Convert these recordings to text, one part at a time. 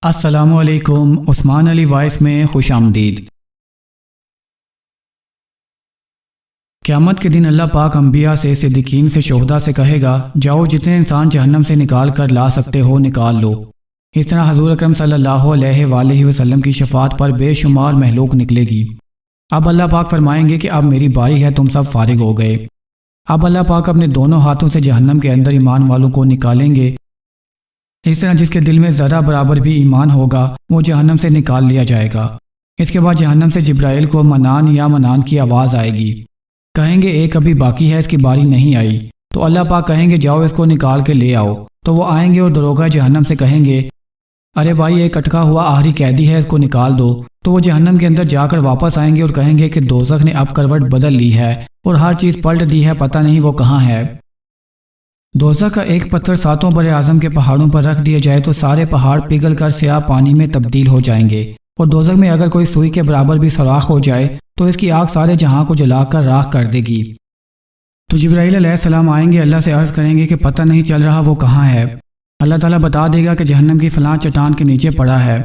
السلام علیکم۔ عثمان علی وائس میں خوش آمدید۔ قیامت کے دن اللہ پاک انبیاء سے، صدیقین سے، شہداء سے کہے گا جاؤ جتنے انسان جہنم سے نکال کر لا سکتے ہو نکال لو۔ اس طرح حضور اکرم صلی اللہ علیہ وآلہ وسلم کی شفاعت پر بے شمار مخلوق نکلے گی۔ اب اللہ پاک فرمائیں گے کہ اب میری باری ہے، تم سب فارغ ہو گئے۔ اب اللہ پاک اپنے دونوں ہاتھوں سے جہنم کے اندر ایمان والوں کو نکالیں گے۔ اس طرح جس کے دل میں ذرہ برابر بھی ایمان ہوگا وہ جہنم سے نکال لیا جائے گا۔ اس کے بعد جہنم سے جبرائیل کو منان یا منان کی آواز آئے گی، کہیں گے ایک ابھی باقی ہے، اس کی باری نہیں آئی۔ تو اللہ پاک کہیں گے جاؤ اس کو نکال کے لے آؤ۔ تو وہ آئیں گے اور دروغہ جہنم سے کہیں گے ارے بھائی ایک اٹکا ہوا آخری قیدی ہے، اس کو نکال دو۔ تو وہ جہنم کے اندر جا کر واپس آئیں گے اور کہیں گے کہ دوزخ نے اب کروٹ بدل لی ہے اور ہر چیز پلٹ دی ہے، پتہ نہیں وہ کہاں ہے۔ دوزخ کا ایک پتھر ساتوں بر اعظم کے پہاڑوں پر رکھ دیا جائے تو سارے پہاڑ پگھل کر سیاہ پانی میں تبدیل ہو جائیں گے، اور دوزخ میں اگر کوئی سوئی کے برابر بھی سوراخ ہو جائے تو اس کی آگ سارے جہاں کو جلا کر راکھ کر دے گی۔ تو جبرائیل علیہ السلام آئیں گے، اللہ سے عرض کریں گے کہ پتہ نہیں چل رہا وہ کہاں ہے۔ اللہ تعالیٰ بتا دے گا کہ جہنم کی فلاں چٹان کے نیچے پڑا ہے۔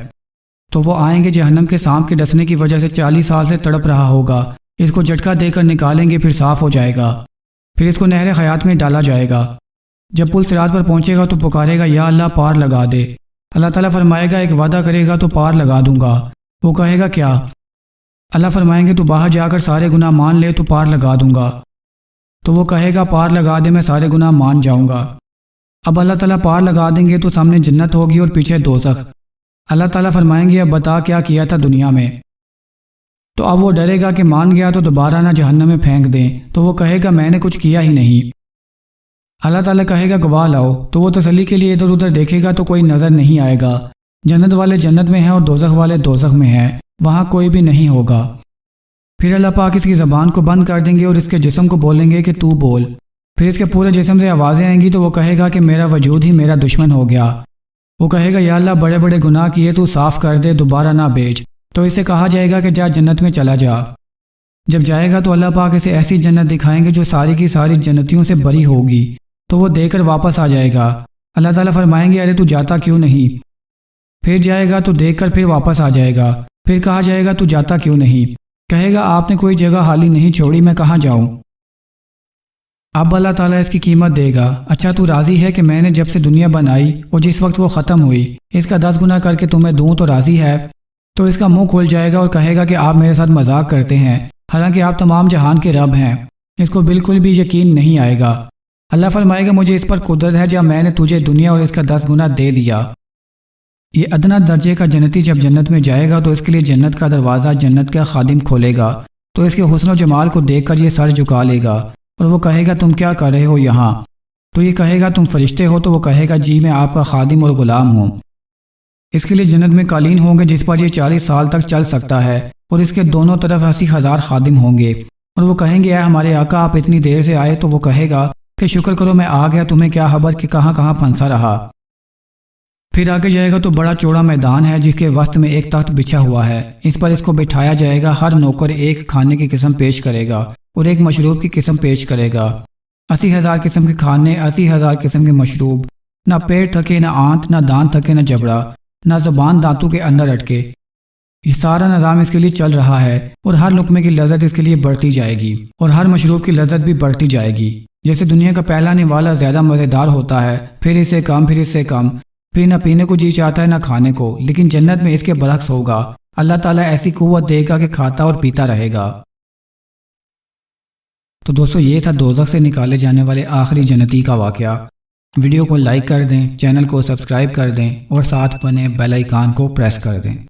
تو وہ آئیں گے، جہنم کے سانپ کے ڈسنے کی وجہ سے 40 سال سے تڑپ رہا ہوگا، اس کو جھٹکا دے کر نکالیں گے، پھر صاف ہو جائے گا، پھر اس کو نہر حیات میں ڈالا جائے گا۔ جب پل صراط پر پہنچے گا تو پکارے گا یا اللہ پار لگا دے۔ اللہ تعالیٰ فرمائے گا ایک وعدہ کرے گا تو پار لگا دوں گا۔ وہ کہے گا کیا؟ اللہ فرمائیں گے تو باہر جا کر سارے گناہ مان لے تو پار لگا دوں گا۔ تو وہ کہے گا پار لگا دے، میں سارے گناہ مان جاؤں گا۔ اب اللہ تعالیٰ پار لگا دیں گے تو سامنے جنت ہوگی اور پیچھے دوزخ۔ اللہ تعالیٰ فرمائیں گے اب بتا کیا کیا تھا دنیا میں؟ تو اب وہ ڈرے گا کہ مان گیا تو دوبارہ نہ جہنم میں پھینک دیں۔ تو وہ کہے گا میں نے کچھ کیا ہی نہیں۔ اللہ تعالیٰ کہے گا گواہ لاؤ۔ تو وہ تسلی کے لیے ادھر ادھر دیکھے گا تو کوئی نظر نہیں آئے گا۔ جنت والے جنت میں ہیں اور دوزخ والے دوزخ میں ہیں، وہاں کوئی بھی نہیں ہوگا۔ پھر اللہ پاک اس کی زبان کو بند کر دیں گے اور اس کے جسم کو بولیں گے کہ تو بول۔ پھر اس کے پورے جسم سے آوازیں آئیں گی تو وہ کہے گا کہ میرا وجود ہی میرا دشمن ہو گیا۔ وہ کہے گا یا اللہ بڑے بڑے گناہ کیے، تو صاف کر دے، دوبارہ نہ بھیج۔ تو اسے کہا جائے گا کہ جا جنت میں چلا جا۔ جب جائے گا تو اللہ پاک اسے ایسی جنت دکھائیں گے جو ساری کی ساری جنتیوں سے بری ہوگی، تو وہ دے کر واپس آ جائے گا۔ اللہ تعالیٰ فرمائیں گے ارے تو جاتا کیوں نہیں؟ پھر جائے گا تو دیکھ کر پھر واپس آ جائے گا۔ پھر کہا جائے گا تو جاتا کیوں نہیں؟ کہے گا آپ نے کوئی جگہ خالی نہیں چھوڑی، میں کہاں جاؤں؟ اب اللہ تعالیٰ اس کی قیمت دے گا۔ اچھا تو راضی ہے کہ میں نے جب سے دنیا بنائی اور جس وقت وہ ختم ہوئی اس کا 10 گنا کر کے تمہیں دوں تو راضی ہے؟ تو اس کا منہ کھل جائے گا اور کہے گا کہ آپ میرے ساتھ مذاق کرتے ہیں، حالانکہ آپ تمام جہان کے رب ہیں۔ اس کو بالکل بھی یقین نہیں آئے گا۔ اللہ فرمائے گا مجھے اس پر قدرت ہے جب میں نے تجھے دنیا اور اس کا 10 گنا دے دیا۔ یہ ادنا درجے کا جنتی جب جنت میں جائے گا تو اس کے لیے جنت کا دروازہ جنت کا خادم کھولے گا، تو اس کے حسن و جمال کو دیکھ کر یہ سر جھکا لے گا اور وہ کہے گا تم کیا کر رہے ہو یہاں؟ تو یہ کہے گا تم فرشتے ہو؟ تو وہ کہے گا جی میں آپ کا خادم اور غلام ہوں۔ اس کے لیے جنت میں قالین ہوں گے جس پر یہ 40 سال تک چل سکتا ہے، اور اس کے دونوں طرف 80,000 خادم ہوں گے، اور وہ کہیں گے اے ہمارے آقا آپ اتنی دیر سے آئے؟ تو وہ کہے گا کہ شکر کرو میں آ گیا، تمہیں کیا خبر کہ کہاں کہاں پھنسا رہا۔ پھر آگے جائے گا تو بڑا چوڑا میدان ہے جس کے وسط میں ایک تخت بچھا ہوا ہے، اس پر اس کو بٹھایا جائے گا۔ ہر نوکر ایک کھانے کی قسم پیش کرے گا اور ایک مشروب کی قسم پیش کرے گا۔ 80,000 قسم کے کھانے، 80,000 قسم کے مشروب، نہ پیٹ تھکے، نہ آنت، نہ دانت تھکے، نہ جبڑا، نہ زبان دانتوں کے اندر اٹکے۔ یہ سارا نظام اس کے لیے چل رہا ہے، اور ہر لقمے کی لذت اس کے لیے بڑھتی جائے گی، اور ہر مشروب کی لذت بھی بڑھتی جائے گی۔ جیسے دنیا کا پہلا نوالا زیادہ مزیدار ہوتا ہے، پھر اس سے کم، پھر اس سے کم، پھر نہ پینے کو جی چاہتا ہے نہ کھانے کو، لیکن جنت میں اس کے برعکس ہوگا۔ اللہ تعالیٰ ایسی قوت دے گا کہ کھاتا اور پیتا رہے گا۔ تو دوستو یہ تھا دوزخ سے نکالے جانے والے آخری جنتی کا واقعہ۔ ویڈیو کو لائک کر دیں، چینل کو سبسکرائب کر دیں، اور ساتھ بنے بیل آئیکن کو پریس کر دیں۔